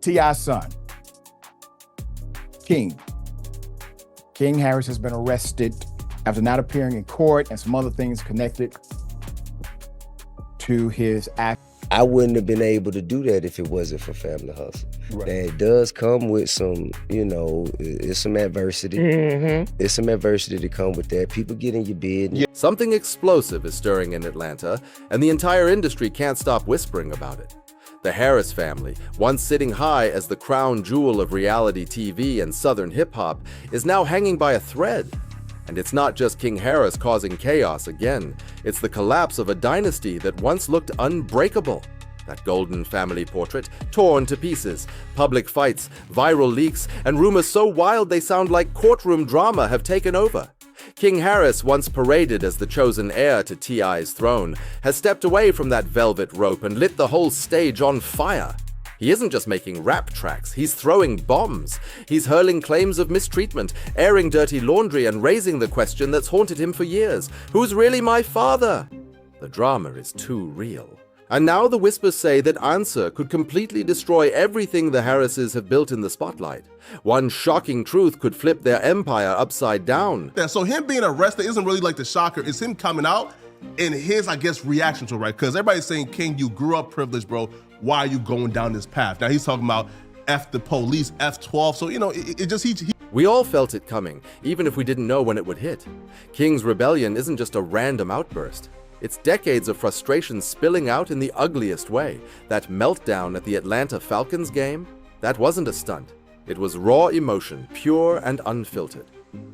T.I.'s son, King Harris, has been arrested after not appearing in court and some other things connected to his act. I wouldn't have been able to do that if it wasn't for Family Hustle. Right. That does come with some, it's some adversity. It's some adversity to come with that. People get in your business. Yeah. Something explosive is stirring in Atlanta, and the entire industry can't stop whispering about it. The Harris family, once sitting high as the crown jewel of reality TV and Southern hip-hop, is now hanging by a thread. And it's not just King Harris causing chaos again. It's the collapse of a dynasty that once looked unbreakable. That golden family portrait, torn to pieces. Public fights, viral leaks, and rumors so wild they sound like courtroom drama have taken over. King Harris, once paraded as the chosen heir to T.I.'s throne, has stepped away from that velvet rope and lit the whole stage on fire. He isn't just making rap tracks, he's throwing bombs. He's hurling claims of mistreatment, airing dirty laundry, and raising the question that's haunted him for years. Who's really my father? The drama is too real. And now the whispers say that answer could completely destroy everything the Harrises have built in the spotlight. One shocking truth could flip their empire upside down. Yeah, so him being arrested isn't really like the shocker, it's him coming out and his, I guess, reaction to it, right? Because everybody's saying, King, you grew up privileged, bro. Why are you going down this path? Now he's talking about F the police, F12. So, We all felt it coming, even if we didn't know when it would hit. King's rebellion isn't just a random outburst. It's decades of frustration spilling out in the ugliest way. That meltdown at the Atlanta Falcons game, that wasn't a stunt. It was raw emotion, pure and unfiltered.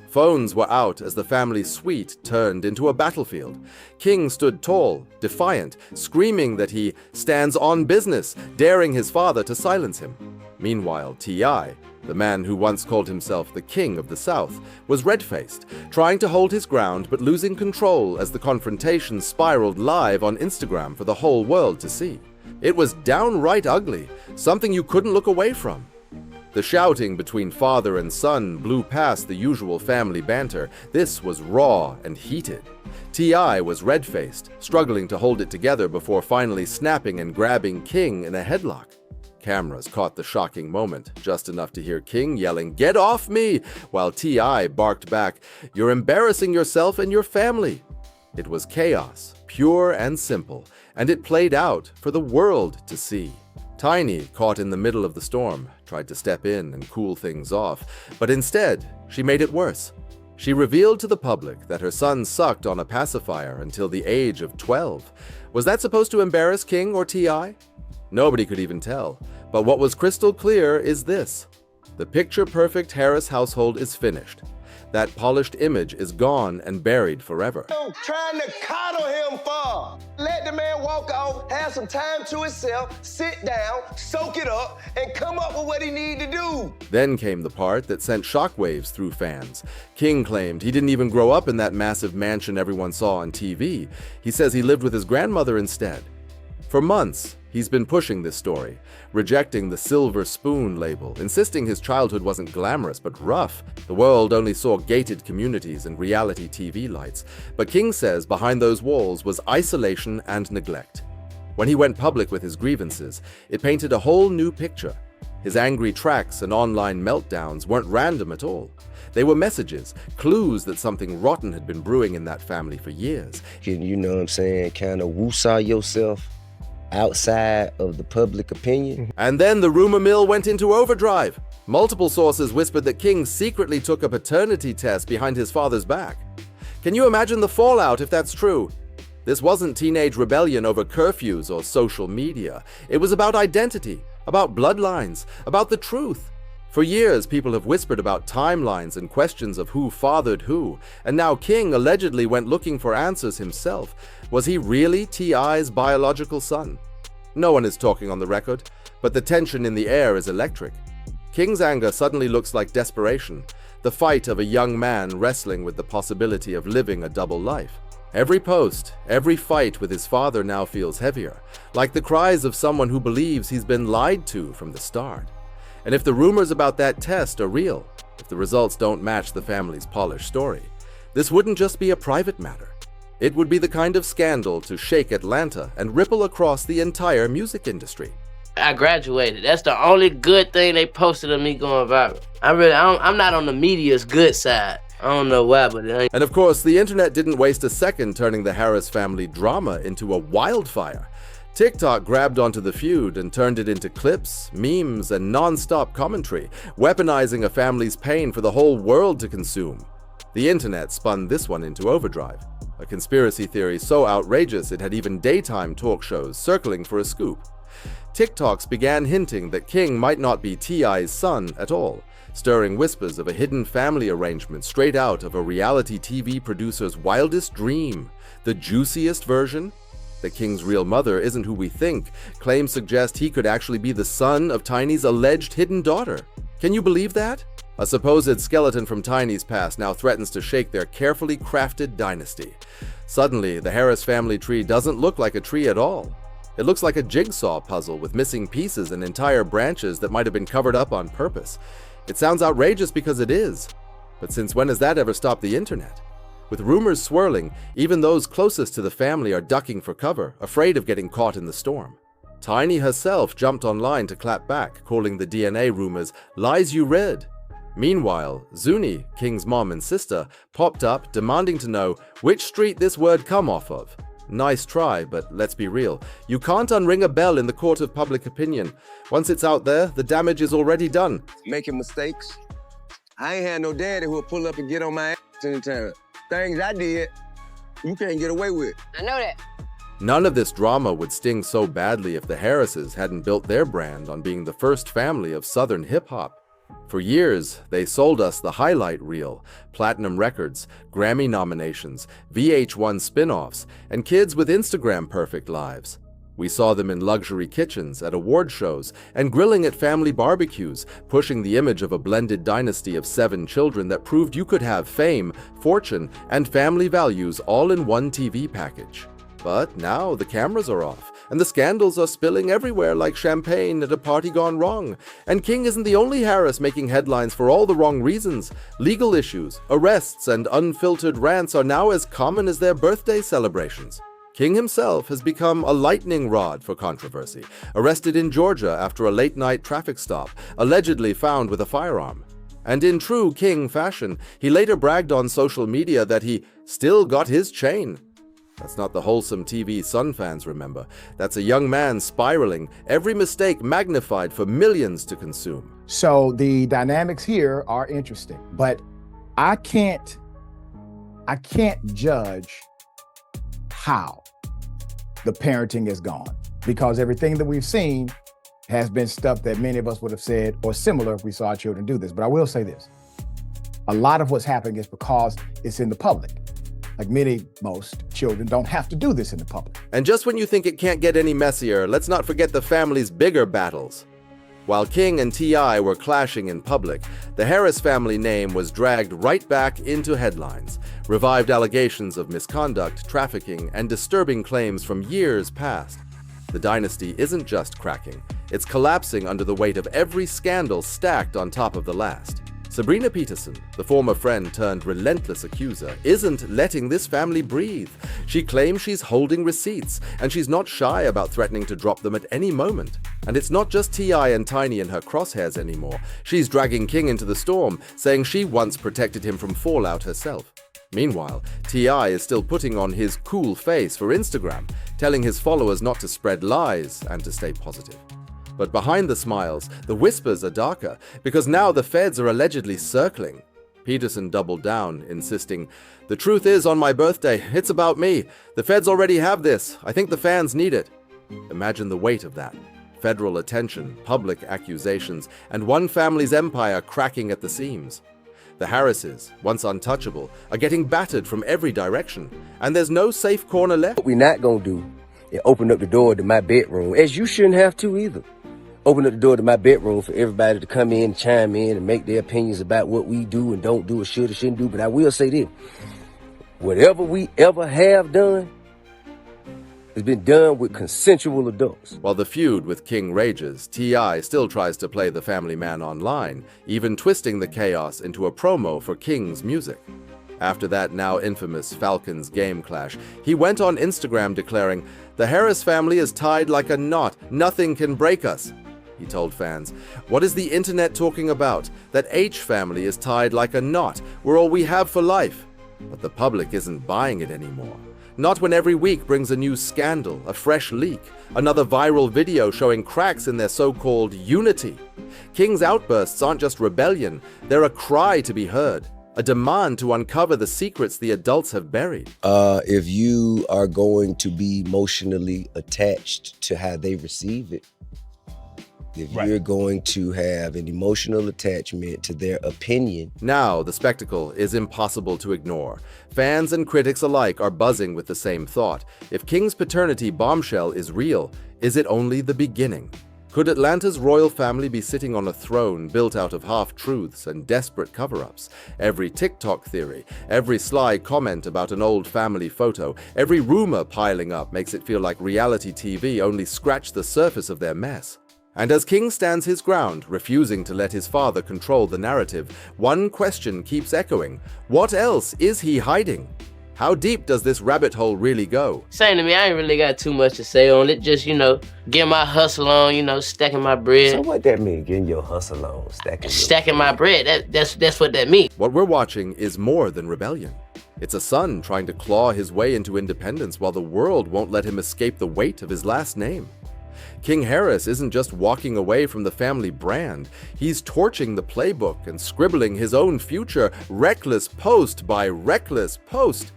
Phones were out as the family's suite turned into a battlefield. King stood tall, defiant, screaming that he stands on business, daring his father to silence him. Meanwhile, T.I., the man who once called himself the King of the South, was red-faced, trying to hold his ground but losing control as the confrontation spiraled live on Instagram for the whole world to see. It was downright ugly, something you couldn't look away from. The shouting between father and son blew past the usual family banter. This was raw and heated. T.I. was red-faced, struggling to hold it together before finally snapping and grabbing King in a headlock. Cameras caught the shocking moment, just enough to hear King yelling, "Get off me!" while T.I. barked back, "You're embarrassing yourself and your family." It was chaos, pure and simple, and it played out for the world to see. Tiny, caught in the middle of the storm, tried to step in and cool things off, but instead, she made it worse. She revealed to the public that her son sucked on a pacifier until the age of 12. Was that supposed to embarrass King or T.I.? Nobody could even tell, but what was crystal clear is this. The picture-perfect Harris household is finished. That polished image is gone and buried forever. Trying to coddle him for? Let the man walk off, have some time to himself, sit down, soak it up, and come up with what he need to do. Then came the part that sent shockwaves through fans. King claimed he didn't even grow up in that massive mansion everyone saw on TV. He says he lived with his grandmother instead. For months, he's been pushing this story, rejecting the silver spoon label, insisting his childhood wasn't glamorous but rough. The world only saw gated communities and reality TV lights. But King says behind those walls was isolation and neglect. When he went public with his grievances, it painted a whole new picture. His angry tracks and online meltdowns weren't random at all. They were messages, clues that something rotten had been brewing in that family for years. You know what I'm saying? Kind of woosah yourself outside of the public opinion. And then the rumor mill went into overdrive. Multiple sources whispered that King secretly took a paternity test behind his father's back. Can you imagine the fallout if that's true? This wasn't teenage rebellion over curfews or social media. It was about identity, about bloodlines, about the truth. For years, people have whispered about timelines and questions of who fathered who, and now King allegedly went looking for answers himself. Was he really T.I.'s biological son? No one is talking on the record, but the tension in the air is electric. King's anger suddenly looks like desperation, the fight of a young man wrestling with the possibility of living a double life. Every post, every fight with his father now feels heavier, like the cries of someone who believes he's been lied to from the start. And if the rumors about that test are real, if the results don't match the family's polished story, this wouldn't just be a private matter. It would be the kind of scandal to shake Atlanta and ripple across the entire music industry. I graduated. That's the only good thing they posted of me going viral. I'm not on the media's good side. I don't know why, but it ain't. And of course, the internet didn't waste a second turning the Harris family drama into a wildfire. TikTok grabbed onto the feud and turned it into clips, memes, and non-stop commentary, weaponizing a family's pain for the whole world to consume. The internet spun this one into overdrive, a conspiracy theory so outrageous it had even daytime talk shows circling for a scoop. TikToks began hinting that King might not be T.I.'s son at all, stirring whispers of a hidden family arrangement straight out of a reality TV producer's wildest dream. The juiciest version? That King's real mother isn't who we think. Claims suggest he could actually be the son of Tiny's alleged hidden daughter. Can you believe that? A supposed skeleton from Tiny's past now threatens to shake their carefully crafted dynasty. Suddenly, the Harris family tree doesn't look like a tree at all. It looks like a jigsaw puzzle with missing pieces and entire branches that might have been covered up on purpose. It sounds outrageous because it is. But since when has that ever stopped the internet? With rumors swirling, even those closest to the family are ducking for cover, afraid of getting caught in the storm. Tiny herself jumped online to clap back, calling the DNA rumors lies you read. Meanwhile, Zuni, King's mom and sister, popped up demanding to know which street this word come off of. Nice try, but let's be real. You can't unring a bell in the court of public opinion. Once it's out there, the damage is already done. Making mistakes. I ain't had no daddy who'll pull up and get on my ass anytime. Things I did, you can't get away with. I know that. None of this drama would sting so badly if the Harrises hadn't built their brand on being the first family of Southern hip-hop. For years, they sold us the highlight reel, platinum records, Grammy nominations, VH1 spin-offs, and kids with Instagram-perfect lives. We saw them in luxury kitchens, at award shows, and grilling at family barbecues, pushing the image of a blended dynasty of 7 children that proved you could have fame, fortune, and family values all in one TV package. But now the cameras are off, and the scandals are spilling everywhere like champagne at a party gone wrong. And King isn't the only Harris making headlines for all the wrong reasons. Legal issues, arrests, and unfiltered rants are now as common as their birthday celebrations. King himself has become a lightning rod for controversy, arrested in Georgia after a late-night traffic stop, allegedly found with a firearm. And in true King fashion, he later bragged on social media that he still got his chain. That's not the wholesome TV Sun fans remember. That's a young man spiraling, every mistake magnified for millions to consume. So the dynamics here are interesting, but I can't judge how the parenting is gone, because everything that we've seen has been stuff that many of us would have said or similar if we saw our children do this. But I will say this, a lot of what's happening is because it's in the public. Like most children don't have to do this in the public. And just when you think it can't get any messier, let's not forget the family's bigger battles. While King and T.I. were clashing in public, the Harris family name was dragged right back into headlines. Revived allegations of misconduct, trafficking, and disturbing claims from years past. The dynasty isn't just cracking, it's collapsing under the weight of every scandal stacked on top of the last. Sabrina Peterson, the former friend turned relentless accuser, isn't letting this family breathe. She claims she's holding receipts, and she's not shy about threatening to drop them at any moment. And it's not just T.I. and Tiny in her crosshairs anymore. She's dragging King into the storm, saying she once protected him from fallout herself. Meanwhile, T.I. is still putting on his cool face for Instagram, telling his followers not to spread lies and to stay positive. But behind the smiles, the whispers are darker, because now the feds are allegedly circling. Peterson doubled down, insisting, "The truth is, on my birthday, it's about me. The feds already have this. I think the fans need it." Imagine the weight of that. Federal attention, public accusations, and one family's empire cracking at the seams. The Harrises, once untouchable, are getting battered from every direction, and there's no safe corner left. What we're not gonna do is open up the door to my bedroom, as you shouldn't have to either. Open up the door to my bedroom for everybody to come in, chime in, and make their opinions about what we do and don't do or should or shouldn't do. But I will say this, whatever we ever have done has been done with consensual adults. While the feud with King rages, T.I. still tries to play the family man online, even twisting the chaos into a promo for King's music. After that now infamous Falcons game clash, he went on Instagram declaring, "The Harris family is tied like a knot. Nothing can break us." He told fans, "What is the internet talking about? That H family is tied like a knot. We're all we have for life." But the public isn't buying it anymore. Not when every week brings a new scandal, a fresh leak, another viral video showing cracks in their so-called unity. King's outbursts aren't just rebellion, they're a cry to be heard, a demand to uncover the secrets the adults have buried. If you are going to be emotionally attached to how they receive it, if you're going to have an emotional attachment to their opinion. Now, the spectacle is impossible to ignore. Fans and critics alike are buzzing with the same thought. If King's paternity bombshell is real, is it only the beginning? Could Atlanta's royal family be sitting on a throne built out of half-truths and desperate cover-ups? Every TikTok theory, every sly comment about an old family photo, every rumor piling up makes it feel like reality TV only scratched the surface of their mess. And as King stands his ground, refusing to let his father control the narrative, one question keeps echoing. What else is he hiding? How deep does this rabbit hole really go? Same to me, I ain't really got too much to say on it. Just, get my hustle on, stacking my bread. So what that mean, getting your hustle on, Stacking my bread, that's what that means. What we're watching is more than rebellion. It's a son trying to claw his way into independence while the world won't let him escape the weight of his last name. King Harris isn't just walking away from the family brand, he's torching the playbook and scribbling his own future, reckless post by reckless post.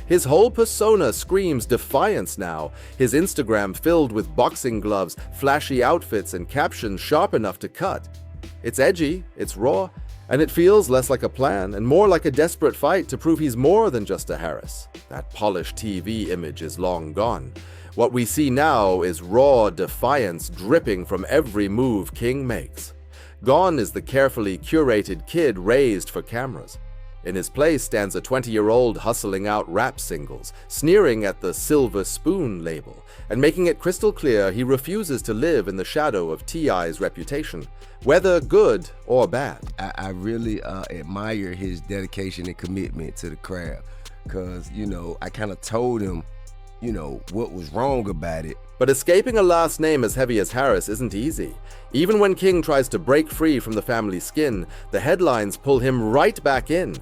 His whole persona screams defiance now, his Instagram filled with boxing gloves, flashy outfits, and captions sharp enough to cut. It's edgy, it's raw, and it feels less like a plan and more like a desperate fight to prove he's more than just a Harris. That polished TV image is long gone. What we see now is raw defiance dripping from every move King makes. Gone is the carefully curated kid raised for cameras. In his place stands a 20-year-old hustling out rap singles, sneering at the Silver Spoon label, and making it crystal clear he refuses to live in the shadow of T.I.'s reputation, whether good or bad. I really admire his dedication and commitment to the craft, because, I kind of told him, what was wrong about it. But escaping a last name as heavy as Harris isn't easy. Even when King tries to break free from the family skin, the headlines pull him right back in.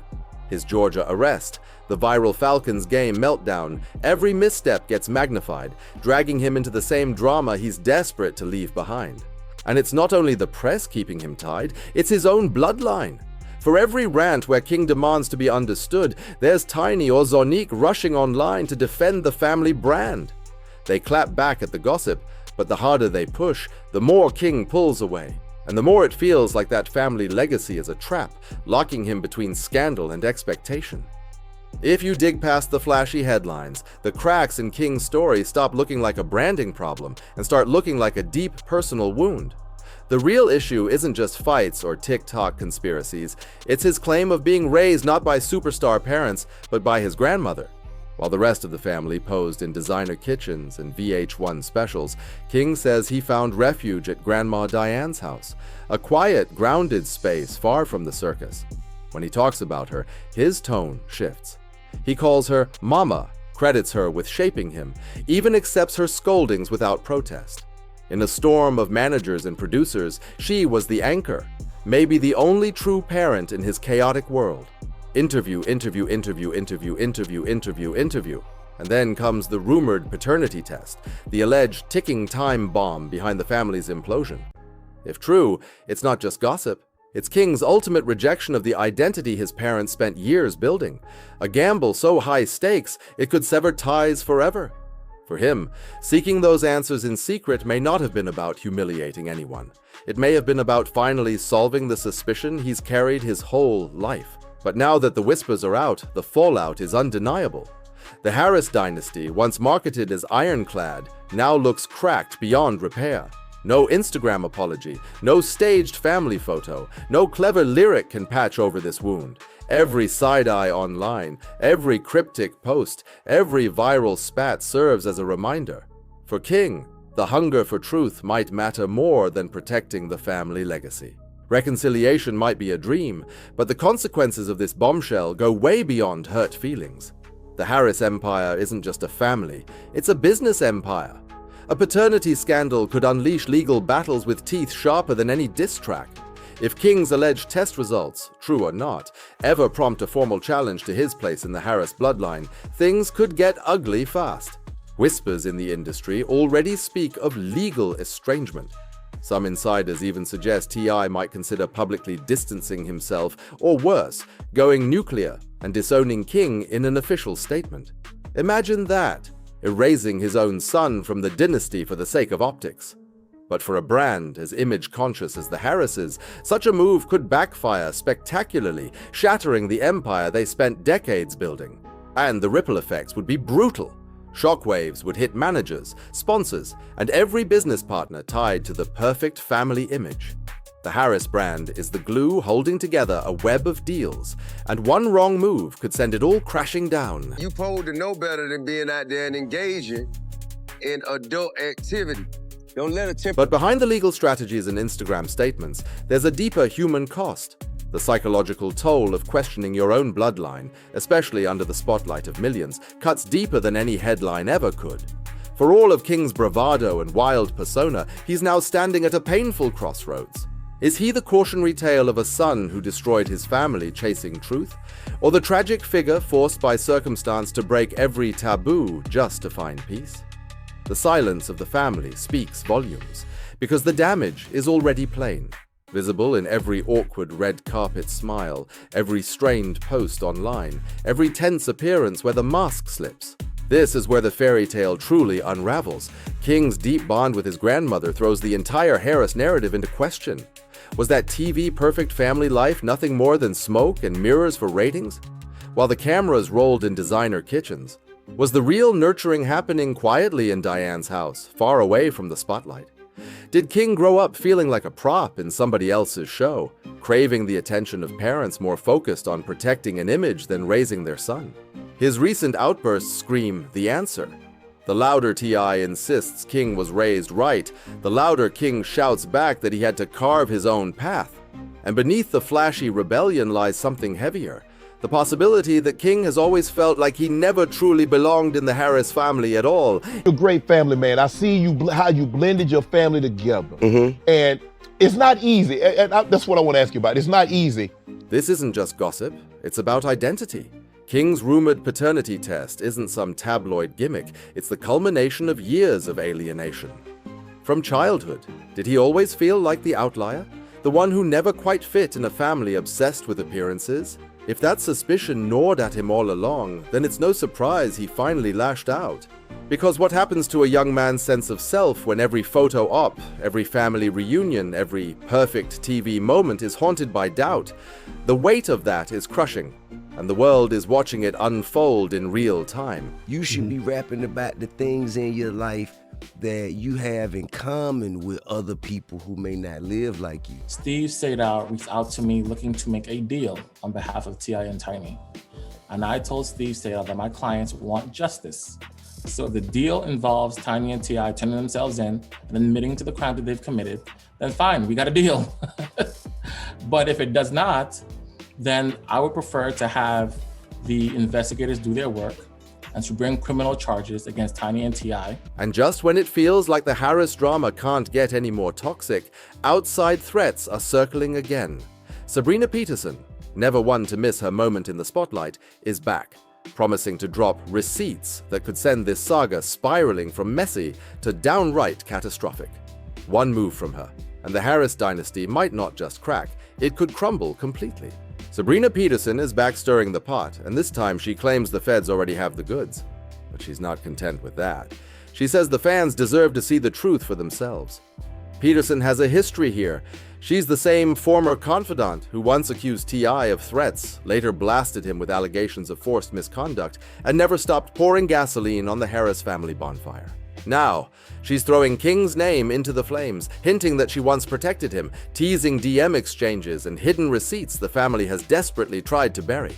His Georgia arrest, the viral Falcons game meltdown, every misstep gets magnified, dragging him into the same drama he's desperate to leave behind. And it's not only the press keeping him tied, it's his own bloodline. For every rant where King demands to be understood, there's Tiny or Zonique rushing online to defend the family brand. They clap back at the gossip, but the harder they push, the more King pulls away, and the more it feels like that family legacy is a trap, locking him between scandal and expectation. If you dig past the flashy headlines, the cracks in King's story stop looking like a branding problem and start looking like a deep personal wound. The real issue isn't just fights or TikTok conspiracies, it's his claim of being raised not by superstar parents, but by his grandmother. While the rest of the family posed in designer kitchens and VH1 specials, King says he found refuge at Grandma Diane's house, a quiet, grounded space far from the circus. When he talks about her, his tone shifts. He calls her Mama, credits her with shaping him, even accepts her scoldings without protest. In a storm of managers and producers, she was the anchor, maybe the only true parent in his chaotic world. Interview, interview, interview, interview, interview, interview, interview. And then comes the rumored paternity test, the alleged ticking time bomb behind the family's implosion. If true, it's not just gossip. It's King's ultimate rejection of the identity his parents spent years building. A gamble so high stakes, it could sever ties forever. For him, seeking those answers in secret may not have been about humiliating anyone. It may have been about finally solving the suspicion he's carried his whole life. But now that the whispers are out, the fallout is undeniable. The Harris dynasty, once marketed as ironclad, now looks cracked beyond repair. No Instagram apology, no staged family photo, no clever lyric can patch over this wound. Every side-eye online, every cryptic post, every viral spat serves as a reminder. For King, the hunger for truth might matter more than protecting the family legacy. Reconciliation might be a dream, but the consequences of this bombshell go way beyond hurt feelings. The Harris empire isn't just a family, it's a business empire. A paternity scandal could unleash legal battles with teeth sharper than any diss track. If King's alleged test results, true or not, ever prompt a formal challenge to his place in the Harris bloodline, things could get ugly fast. Whispers in the industry already speak of legal estrangement. Some insiders even suggest T.I. might consider publicly distancing himself, or worse, going nuclear and disowning King in an official statement. Imagine that, erasing his own son from the dynasty for the sake of optics. But for a brand as image-conscious as the Harrises, such a move could backfire spectacularly, shattering the empire they spent decades building. And the ripple effects would be brutal. Shockwaves would hit managers, sponsors, and every business partner tied to the perfect family image. The Harris brand is the glue holding together a web of deals, and one wrong move could send it all crashing down. You supposed to know better than being out there and engaging in adult activity. Don't let it But behind the legal strategies and Instagram statements, there's a deeper human cost. The psychological toll of questioning your own bloodline, especially under the spotlight of millions, cuts deeper than any headline ever could. For all of King's bravado and wild persona, he's now standing at a painful crossroads. Is he the cautionary tale of a son who destroyed his family chasing truth? Or the tragic figure forced by circumstance to break every taboo just to find peace? The silence of the family speaks volumes, because the damage is already plain, visible in every awkward red carpet smile, every strained post online, every tense appearance where the mask slips. This is where the fairy tale truly unravels. King's deep bond with his grandmother throws the entire Harris narrative into question. Was that TV perfect family life nothing more than smoke and mirrors for ratings? While the cameras rolled in designer kitchens, was the real nurturing happening quietly in Diane's house, far away from the spotlight? Did King grow up feeling like a prop in somebody else's show, craving the attention of parents more focused on protecting an image than raising their son? His recent outbursts scream the answer. The louder T.I. insists King was raised right, the louder King shouts back that he had to carve his own path. And beneath the flashy rebellion lies something heavier. The possibility that King has always felt like he never truly belonged in the Harris family at all. You're a great family man. I see you how you blended your family together. And it's not easy. And that's what I want to ask you about. It's not easy. This isn't just gossip. It's about identity. King's rumored paternity test isn't some tabloid gimmick. It's the culmination of years of alienation. From childhood, did he always feel like the outlier? The one who never quite fit in a family obsessed with appearances? If that suspicion gnawed at him all along, then it's no surprise he finally lashed out. Because what happens to a young man's sense of self when every photo op, every family reunion, every perfect TV moment is haunted by doubt? The weight of that is crushing, and the world is watching it unfold in real time. You should be rapping about the things in your life that you have in common with other people who may not live like you. Steve Sadar reached out to me looking to make a deal on behalf of T.I. and Tiny. And I told Steve Sadar that my clients want justice. So if the deal involves Tiny and T.I. turning themselves in and admitting to the crime that they've committed, then fine, we got a deal. But if it does not, then I would prefer to have the investigators do their work and to bring criminal charges against Tiny and T.I. And just when it feels like the Harris drama can't get any more toxic, outside threats are circling again. Sabrina Peterson, never one to miss her moment in the spotlight, is back, promising to drop receipts that could send this saga spiraling from messy to downright catastrophic. One move from her, and the Harris dynasty might not just crack, it could crumble completely. Sabrina Peterson is back stirring the pot, and this time she claims the feds already have the goods. But she's not content with that. She says the fans deserve to see the truth for themselves. Peterson has a history here. She's the same former confidant who once accused T.I. of threats, later blasted him with allegations of forced misconduct, and never stopped pouring gasoline on the Harris family bonfire. Now, she's throwing King's name into the flames, hinting that she once protected him, teasing DM exchanges and hidden receipts the family has desperately tried to bury.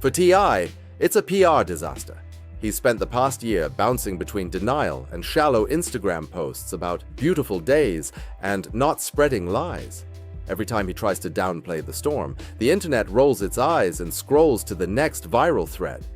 For T.I., it's a PR disaster. He's spent the past year bouncing between denial and shallow Instagram posts about beautiful days and not spreading lies. Every time he tries to downplay the storm, the internet rolls its eyes and scrolls to the next viral thread.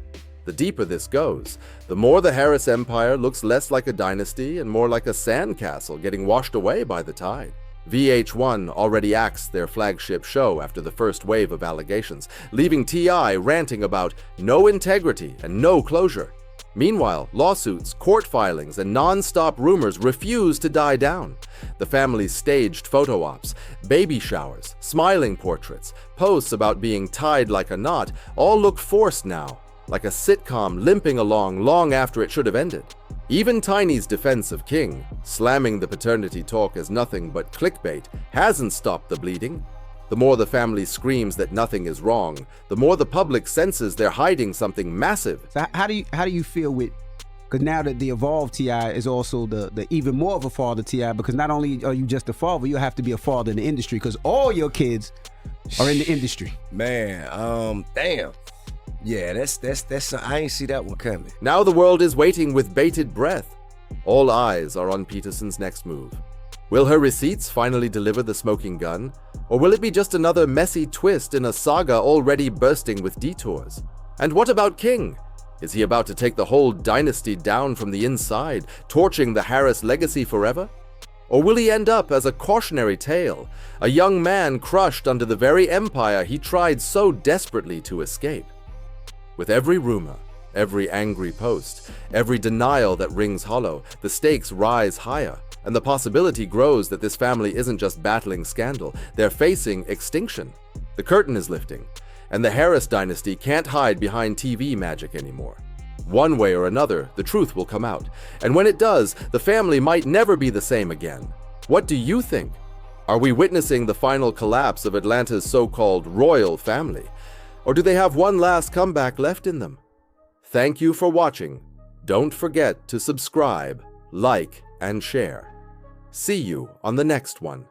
The deeper this goes, the more the Harris Empire looks less like a dynasty and more like a sandcastle getting washed away by the tide. VH1 already axed their flagship show after the first wave of allegations, leaving T.I. ranting about no integrity and no closure. Meanwhile, lawsuits, court filings, and non-stop rumors refuse to die down. The family's staged photo ops, baby showers, smiling portraits, posts about being tied like a knot all look forced now, like a sitcom limping along long after it should have ended. Even Tiny's defense of King, slamming the paternity talk as nothing but clickbait, hasn't stopped the bleeding. The more the family screams that nothing is wrong, the more the public senses they're hiding something massive. So how do you feel with, because now that the evolved T.I. is also the even more of a father T.I., because not only are you just a father, you have to be a father in the industry, because all your kids are in the industry. Man, damn. Yeah, that's I ain't see that one coming. Now the world is waiting with bated breath. All eyes are on Peterson's next move. Will her receipts finally deliver the smoking gun? Or will it be just another messy twist in a saga already bursting with detours? And what about King? Is he about to take the whole dynasty down from the inside, torching the Harris legacy forever? Or will he end up as a cautionary tale, a young man crushed under the very empire he tried so desperately to escape? With every rumor, every angry post, every denial that rings hollow, the stakes rise higher, and the possibility grows that this family isn't just battling scandal, they're facing extinction. The curtain is lifting, and the Harris dynasty can't hide behind TV magic anymore. One way or another, the truth will come out, and when it does, the family might never be the same again. What do you think? Are we witnessing the final collapse of Atlanta's so-called royal family? Or do they have one last comeback left in them? Thank you for watching. Don't forget to subscribe, like, and share. See you on the next one.